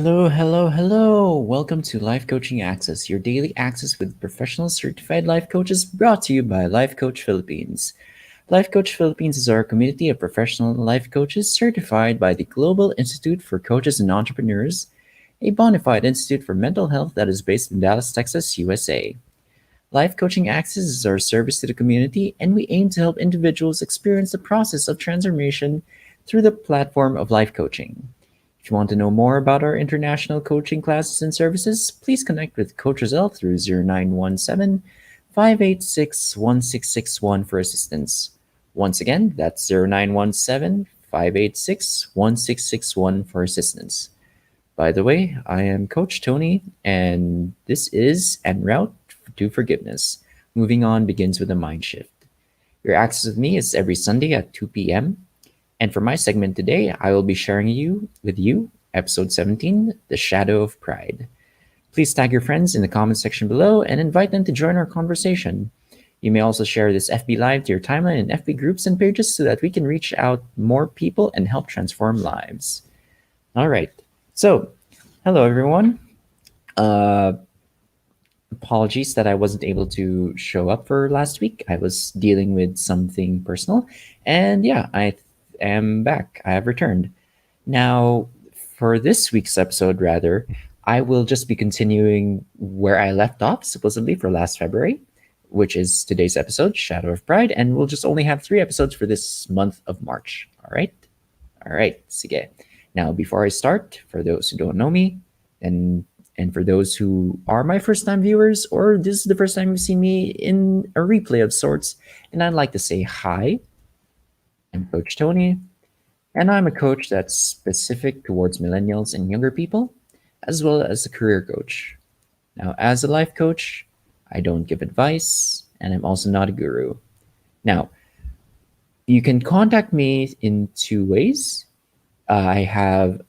Hello, hello, hello. Welcome to Life Coaching Access, your daily access with professional certified life coaches brought to you by Life Coach Philippines. Life Coach Philippines is our community of professional life coaches certified by the Global Institute for Coaches and Entrepreneurs, a bona fide institute for mental health that is based in Dallas, Texas, USA. Life Coaching Access is our service to the community, and we aim to help individuals experience the process of transformation through the platform of life coaching. If you want to know more about our international coaching classes and services, please connect with Coach Roselle through 0917 586 1661 for assistance. Once again, that's 0917 586 1661 for assistance. By the way, I am Coach Tony, and this is En Route to Forgiveness. Moving on begins with a mind shift. Your access with me is every Sunday at 2 p.m. And for my segment today, I will be sharing with you episode 17, The Shadow of Pride. Please tag your friends in the comment section below and invite them to join our conversation. You may also share this FB Live to your timeline and FB groups and pages so that we can reach out more people and help transform lives. All right. So, hello everyone. Uh, Apologies that I wasn't able to show up for last week. I was dealing with something personal, and yeah, I am back. I have returned. Now, for this week's episode, rather, I will just be continuing where I left off, supposedly for last February, which is today's episode, Shadow of Pride, and we'll just only have 3 episodes for this month of March. All right? All right, sige. Now, before I start, for those who don't know me, and for those who are my first time viewers, or this is the first time you've seen me in a replay of sorts, and I'd like to say hi. I'm Coach Tony, and I'm a coach that's specific towards millennials and younger people, as well as a career coach. Now, as a life coach, I don't give advice, and I'm also not a guru. Now, you can contact me in two ways. I have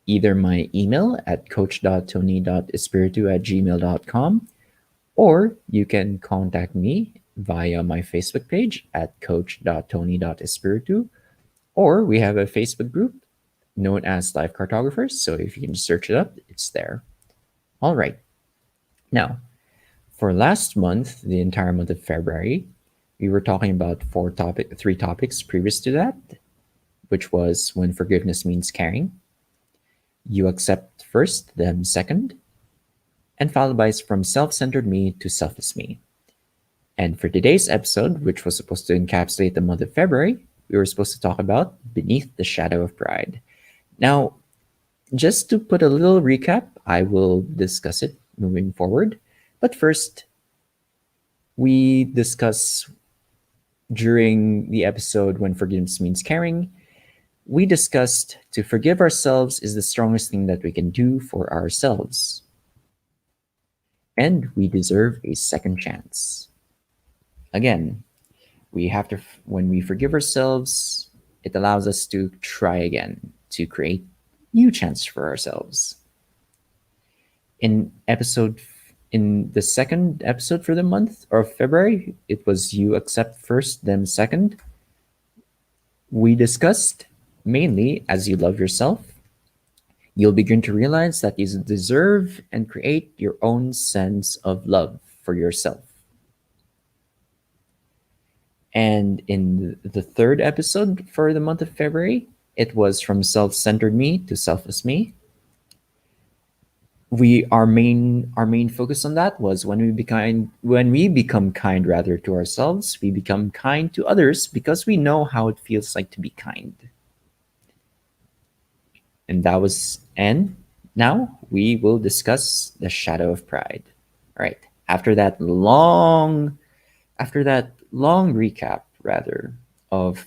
either my email at coach.tony.espiritu@gmail.com, or you can contact me via my Facebook page at coach.tony.espiritu, or we have a Facebook group known as Life Cartographers. So if you can search it up, it's there. All right. Now, for last month, the entire month of February, we were talking about three topics previous to that, which was when forgiveness means caring, you accept first, then second, and followed by from self-centered me to selfless me. And for today's episode, which was supposed to encapsulate the month of February, we were supposed to talk about Beneath the Shadow of Pride. Now, just to put a little recap, I will discuss it moving forward. But first, we discuss during the episode when forgiveness means caring, we discussed to forgive ourselves is the strongest thing that we can do for ourselves. And we deserve a second chance. Again, we have to, when we forgive ourselves, it allows us to try again, to create new chance for ourselves. In the second episode for the month of February, it was you accept first, then second. We discussed mainly as you love yourself, you'll begin to realize that you deserve and create your own sense of love for yourself. And in the third episode for the month of February, it was from self-centered me to selfless me. Our main focus on that was when we become kind rather to ourselves, we become kind to others because we know how it feels like to be kind. And now we will discuss the shadow of pride. All right. After that long recap rather of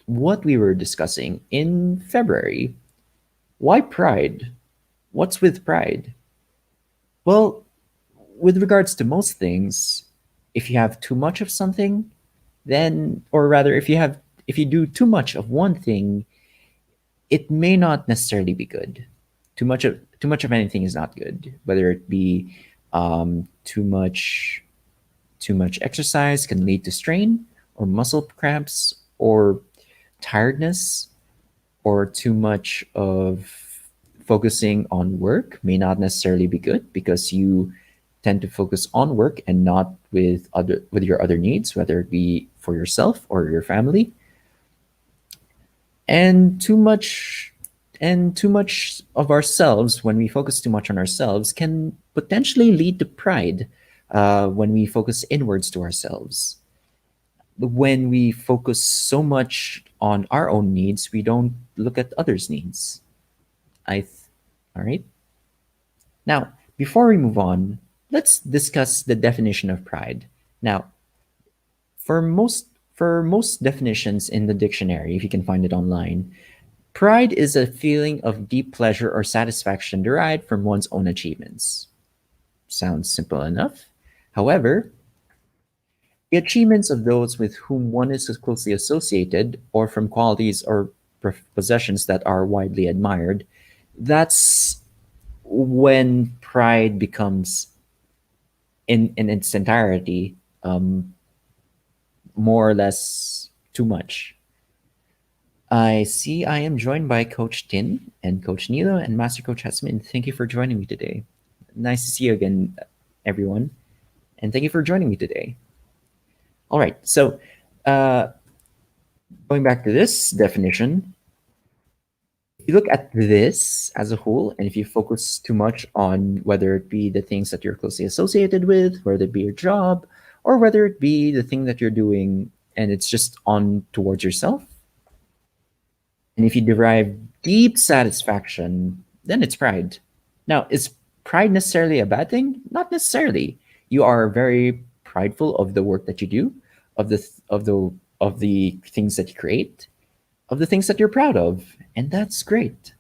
what we were discussing in February, why pride? What's with pride? Well, with regards to most things, if you have too much of something, then, or rather, if you do too much of one thing, it may not necessarily be good. Too much of anything is not good. Whether it be too much exercise can lead to strain or muscle cramps or tiredness, or too much of focusing on work may not necessarily be good because you tend to focus on work and not with your other needs, whether it be for yourself or your family. And too much of ourselves, when we focus too much on ourselves, can potentially lead to pride. When we focus inwards to ourselves, when we focus so much on our own needs, we don't look at others' needs. All right. Now, before we move on, let's discuss the definition of pride. Now, for most definitions in the dictionary, if you can find it online, pride is a feeling of deep pleasure or satisfaction derived from one's own achievements. Sounds simple enough. However, the achievements of those with whom one is closely associated, or from qualities or possessions that are widely admired, that's when pride becomes, in its entirety, more or less too much. I see I am joined by Coach Tin and Coach Nilo and Master Coach Hasmin. Thank you for joining me today. Nice to see you again, everyone. And thank you for joining me today. All right. So, uh, going back to this definition, if you look at this as a whole, and if you focus too much on whether it be the things that you're closely associated with, whether it be your job, or whether it be the thing that you're doing and it's just on towards yourself, and if you derive deep satisfaction, then it's pride. Now, is pride necessarily a bad thing? Not necessarily. You are very prideful of the work that you do, of the things that you create, of the things that you're proud of, and that's great.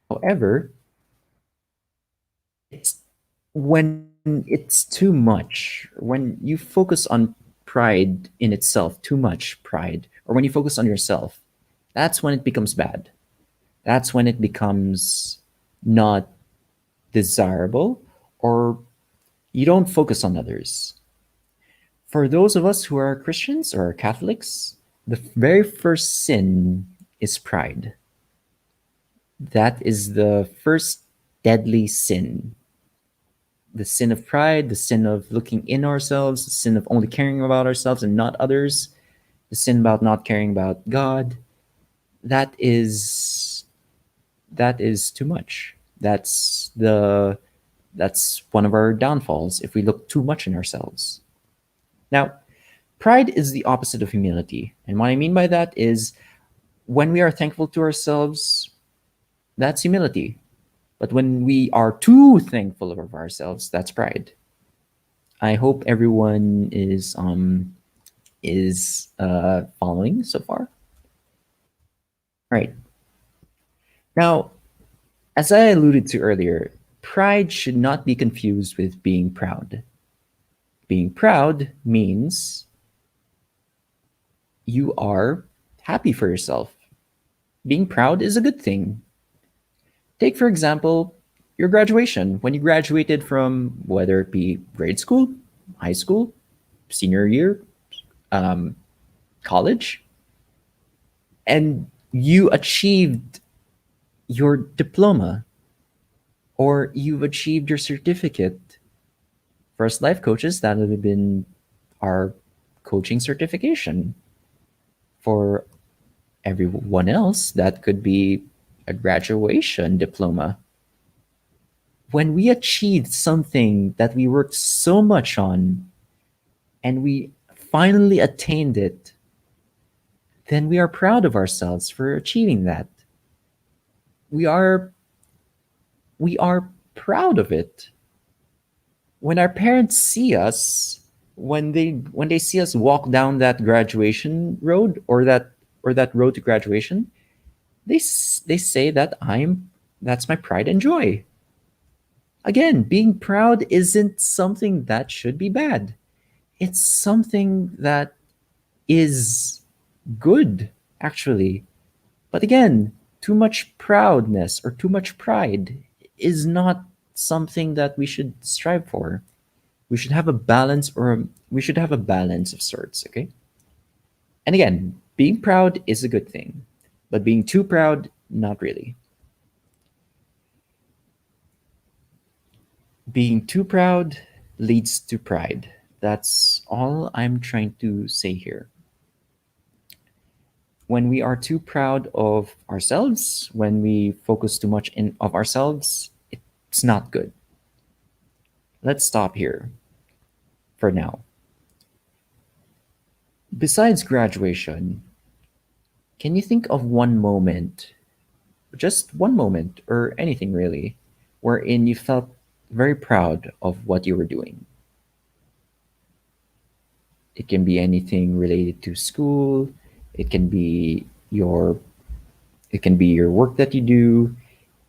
However, it's when it's too much, when you focus on pride in itself, too much pride, or when you focus on yourself, that's when it becomes bad. That's when it becomes not desirable, or you don't focus on others. For those of us who are Christians or Catholics, the very first sin is pride. That is the first deadly sin. The sin of pride, the sin of looking in ourselves, the sin of only caring about ourselves and not others, the sin about not caring about God. That is too much. That's one of our downfalls if we look too much in ourselves. Now, pride is the opposite of humility. And what I mean by that is when we are thankful to ourselves, that's humility. But when we are too thankful of ourselves, that's pride. I hope everyone is following so far. All right. Now, as I alluded to earlier, pride should not be confused with being proud. Being proud means you are happy for yourself. Being proud is a good thing. Take, for example, your graduation. When you graduated from whether it be grade school, high school, senior year, um, college, and you achieved your diploma or you've achieved your certificate. For us life coaches, that would have been our coaching certification. For everyone else, that could be a graduation diploma. When we achieved something that we worked so much on and we finally attained it, then we are proud of ourselves for achieving that. We are proud of it. When our parents see us, when they see us walk down that graduation road, or that road to graduation, they say that that's my pride and joy. Again, being proud isn't something that should be bad. It's something that is good, actually. But again, too much proudness or too much pride is not something that we should strive for. We should have a balance, we should have a balance of sorts, okay? And again, being proud is a good thing, but being too proud, not really. Being too proud leads to pride. That's all I'm trying to say here. When we are too proud of ourselves, when we focus too much in of ourselves, it's not good. Let's stop here for now. Besides graduation, can you think of one moment, just one moment or anything really, wherein you felt very proud of what you were doing? It can be anything related to school, it can be your it can be your work that you do,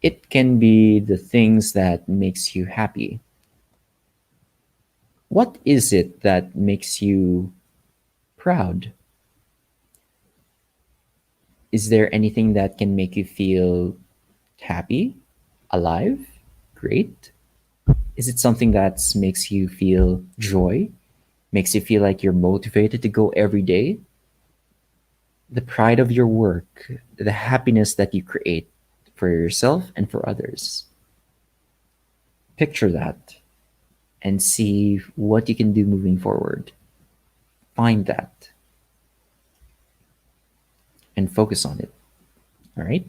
it can be the things that makes you happy. What is it that makes you proud? Is there anything that can make you feel happy, alive, great? Is it something that makes you feel joy, makes you feel like you're motivated to go every day? The pride of your work, the happiness that you create for yourself and for others. Picture that and see what you can do moving forward. Find that and focus on it. All right?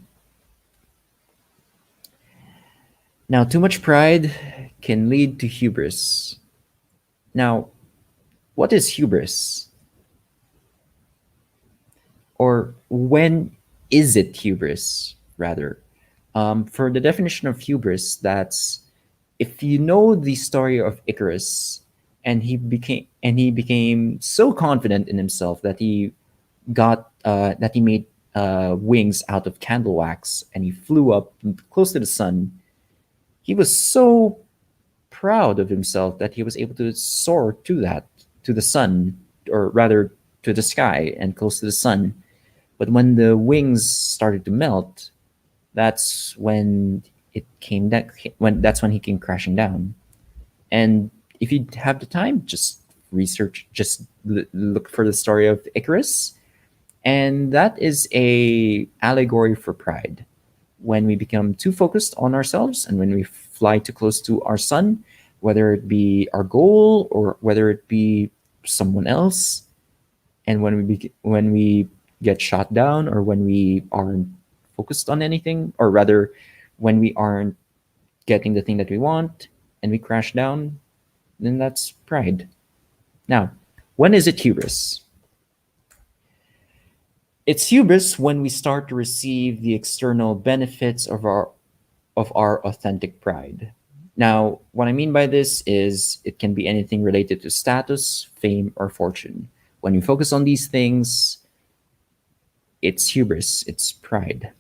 Now, too much pride can lead to hubris. Now, what is hubris? Or when is it hubris, rather? For the definition of hubris, that's if you know the story of Icarus, and he became so confident in himself that he made wings out of candle wax and he flew up close to the sun. He was so proud of himself that he was able to soar to the sun, or rather to the sky and close to the sun. But when the wings started to melt, that's when it came that when that's when he came crashing down. And if you have the time, just look for the story of Icarus, and that is a allegory for pride. When we become too focused on ourselves and when we fly too close to our sun, whether it be our goal or whether it be someone else, and when we get shot down, or when we aren't focused on anything, or rather when we aren't getting the thing that we want and we crash down, then that's pride. Now, when is it hubris? It's hubris when we start to receive the external benefits of our authentic pride. Now, what I mean by this is it can be anything related to status, fame, or fortune. When you focus on these things, it's hubris, it's pride.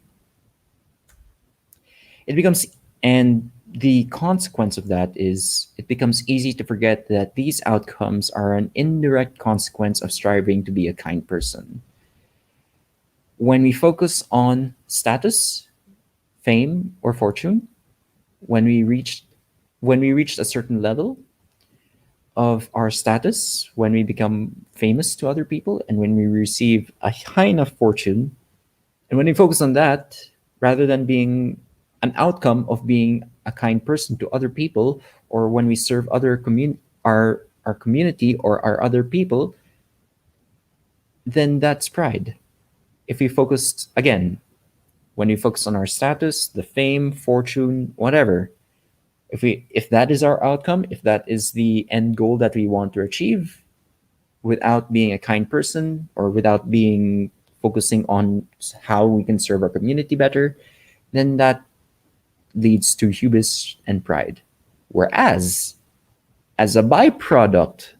It becomes, and the consequence of that is it becomes easy to forget that these outcomes are an indirect consequence of striving to be a kind person. When we focus on status, fame, or fortune, when we reach when we reach a certain level of our status, when we become famous to other people, and when we receive a high enough fortune, and when we focus on that rather than being an outcome of being a kind person to other people, or when we serve our community or our other people, then that's pride. If we focused again, when we focus on our status, the fame, fortune, whatever, if that is our outcome, if that is the end goal that we want to achieve, without being a kind person or without being focusing on how we can serve our community better, then that leads to hubris and pride. Whereas, as a byproduct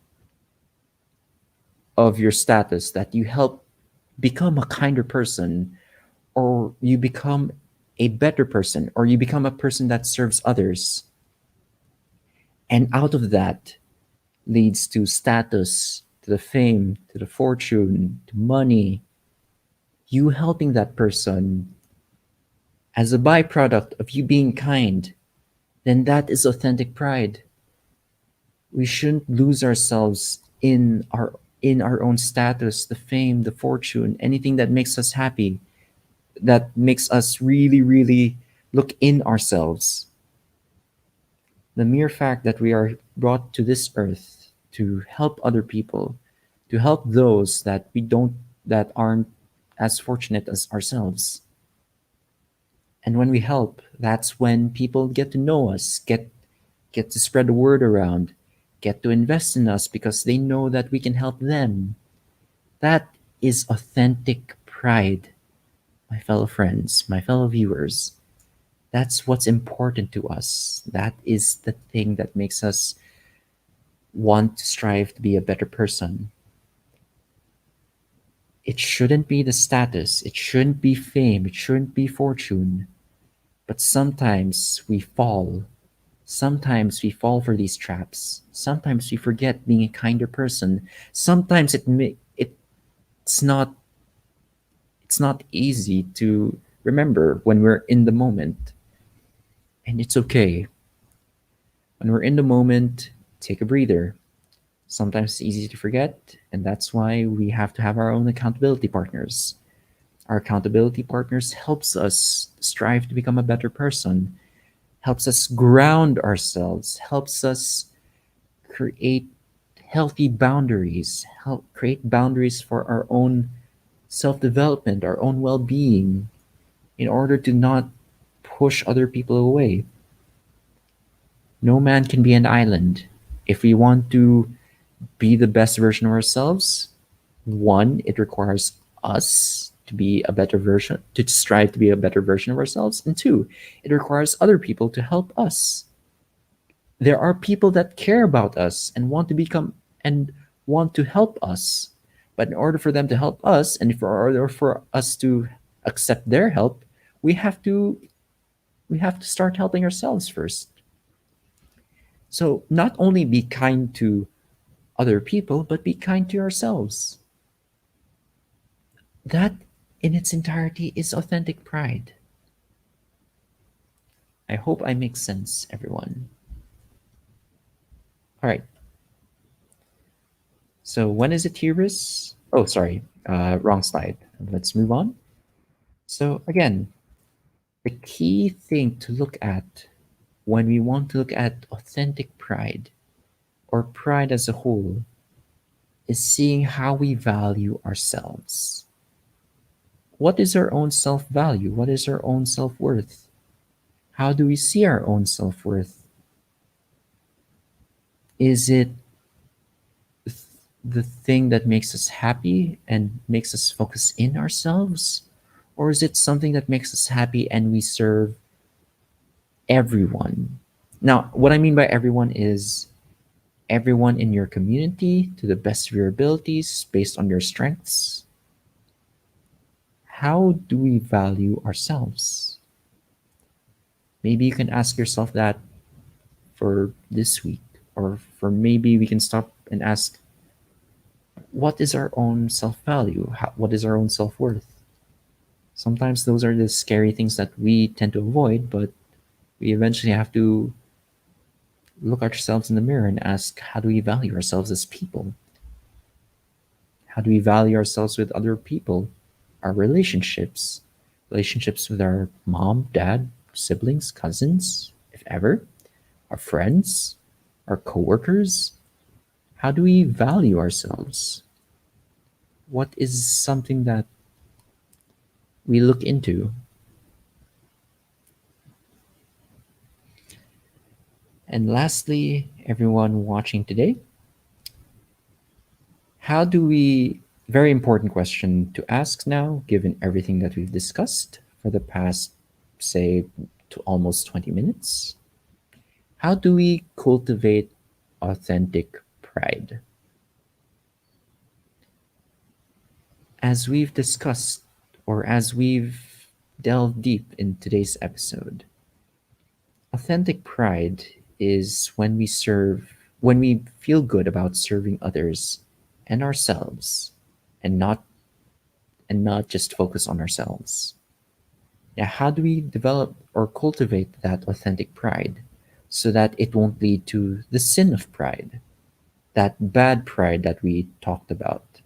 of your status, that you help become a kinder person, or you become a better person, or you become a person that serves others, and out of that leads to status, to the fame, to the fortune, to money, you helping that person as a byproduct of you being kind, then that is authentic pride. We shouldn't lose ourselves in our own status, the fame, the fortune, anything that makes us happy, that makes us really, really look in ourselves. The mere fact that we are brought to this earth to help other people, to help those that aren't as fortunate as ourselves. And when we help, that's when people get to know us, get to spread the word around, get to invest in us because they know that we can help them. That is authentic pride, my fellow friends, my fellow viewers. That's what's important to us. That is the thing that makes us want to strive to be a better person. It shouldn't be the status, it shouldn't be fame, it shouldn't be fortune. But sometimes we fall. Sometimes we fall for these traps. Sometimes we forget being a kinder person. Sometimes it's not it's not easy to remember when we're in the moment. And it's okay. When we're in the moment, take a breather. Sometimes it's easy to forget, and that's why we have to have our own accountability partners. Our accountability partners helps us strive to become a better person, helps us ground ourselves, helps us create healthy boundaries, help create boundaries for our own self-development, our own well-being in order to not push other people away. No man can be an island. If we want to be the best version of ourselves, one, it requires us to be a better version, to strive to be a better version of ourselves. And two, it requires other people to help us. There are people that care about us and want to become and want to help us. But in order for them to help us, and for order for us to accept their help, we have to we have to start helping ourselves first. So not only be kind to other people, but be kind to yourselves. That in its entirety is authentic pride. I hope I make sense, everyone. All right. So when is it hubris? Oh, sorry, wrong slide. Let's move on. So again, the key thing to look at when we want to look at authentic pride or pride as a whole is seeing how we value ourselves. What is our own self value? What is our own self worth? How do we see our own self worth? Is it the thing that makes us happy and makes us focus in ourselves? Or is it something that makes us happy and we serve everyone? Now, what I mean by everyone is everyone in your community to the best of your abilities based on your strengths. How do we value ourselves? Maybe you can ask yourself that for this week, or for maybe we can stop and ask, what is our own self value? What is our own self worth? Sometimes those are the scary things that we tend to avoid, but we eventually have to look at ourselves in the mirror and ask, how do we value ourselves as people? How do we value ourselves with other people? Our relationships, relationships with our mom, dad, siblings, cousins, if ever, our friends, our coworkers. How do we value ourselves? What is something that we look into? And lastly, everyone watching today, how do we, very important question to ask now, given everything that we've discussed for the past, say, to almost 20 minutes. How do we cultivate authentic pride? As we've discussed, or as we've delved deep in today's episode, authentic pride is when we feel good about serving others and ourselves, and not just focus on ourselves. Now, how do we develop or cultivate that authentic pride so that it won't lead to the sin of pride, that bad pride that we talked about,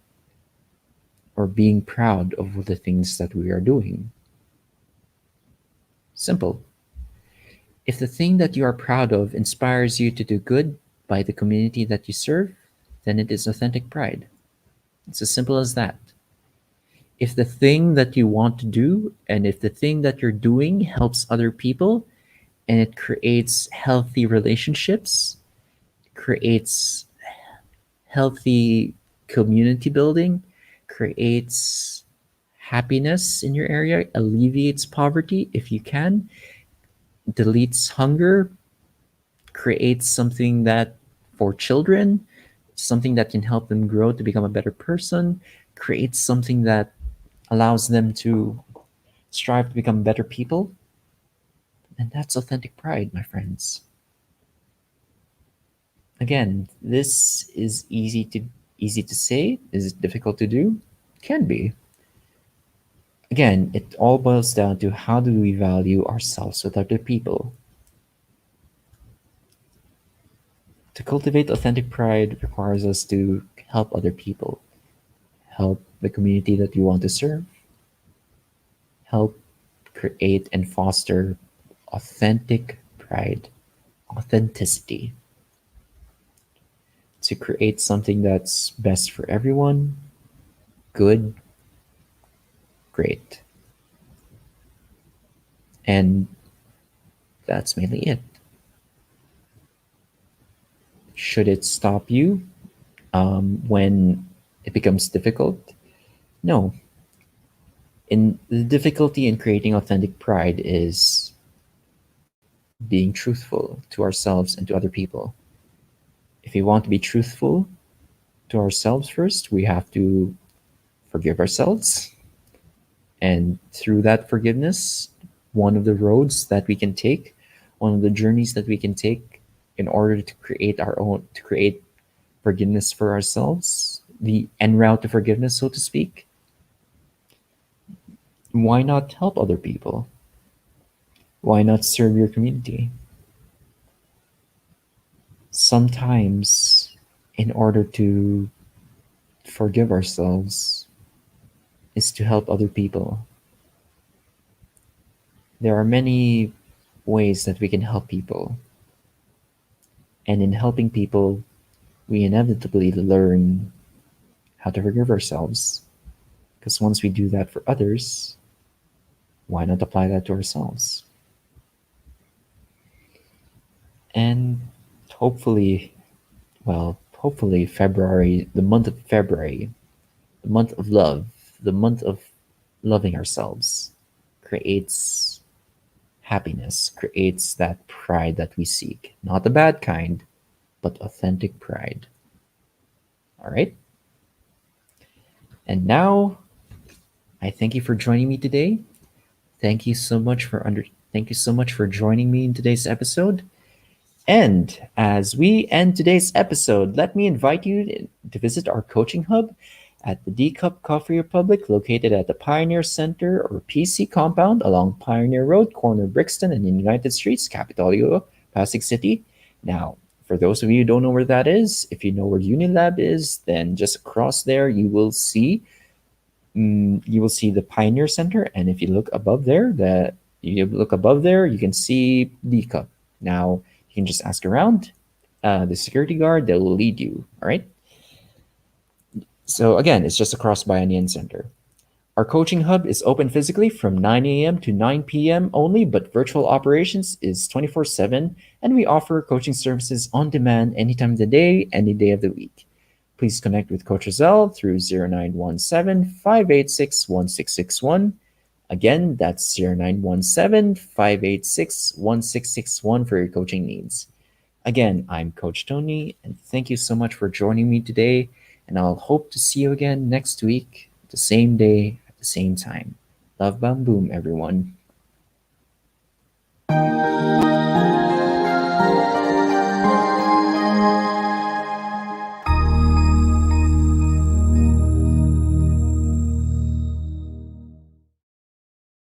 or being proud of the things that we are doing? Simple. If the thing that you are proud of inspires you to do good by the community that you serve, then it is authentic pride. It's as simple as that. If the thing that you want to do and if the thing that you're doing helps other people and it creates healthy relationships, creates healthy community building, creates happiness in your area, alleviates poverty if you can, deletes hunger, creates something that for children, something that can help them grow to become a better person, creates something that allows them to strive to become better people, and that's authentic pride, my friends. Again, this is easy to say. Is it difficult to do? Can be. Again, it all boils down to how do we value ourselves with other people. To cultivate authentic pride requires us to help other people, help the community that you want to serve, help create and foster authentic pride, authenticity, to create something that's best for everyone, good, great. And that's mainly it. Should it stop you when it becomes difficult? No. In the difficulty in creating authentic pride is being truthful to ourselves and to other people. If we want to be truthful to ourselves first, we have to forgive ourselves. And through that forgiveness, one of the roads that we can take, one of the journeys that we can take in order to create our own, to create forgiveness for ourselves, the en route to forgiveness, so to speak, why not help other people? Why not serve your community? Sometimes, in order to forgive ourselves, is to help other people. There are many ways that we can help people. And in helping people, we inevitably learn how to forgive ourselves. Because once we do that for others, why not apply that to ourselves? And hopefully, hopefully February, the month of February, the month of love, the month of loving ourselves, creates happiness, creates that pride that we seek. Not the bad kind, but authentic pride. All right? And now, I thank you for joining me today. Thank you so much for thank you so much for joining me in today's episode. And as we end today's episode, let me invite you to visit our coaching hub at the D Cup Coffee Republic, located at the Pioneer Center or PC compound along Pioneer Road, corner Brixton and United Streets, Capitolio, Pasig City. Now, for those of you who don't know where that is, if you know where Unilab is, then just across there you will see the Pioneer Center, and if you look above there, you can see D Cup. Now, you can just ask around. The security guard, they'll lead you. All right. So again, it's just across by Onion Center. Our coaching hub is open physically from 9 a.m. to 9 p.m. only, but virtual operations is 24/7, and we offer coaching services on demand anytime of the day, any day of the week. Please connect with Coach Rizal through 0917-586-1661. Again, that's 0917-586-1661 for your coaching needs. Again, I'm Coach Tony, and thank you so much for joining me today. And I'll hope to see you again next week, the same day, at the same time. Love, bomb, boom, everyone.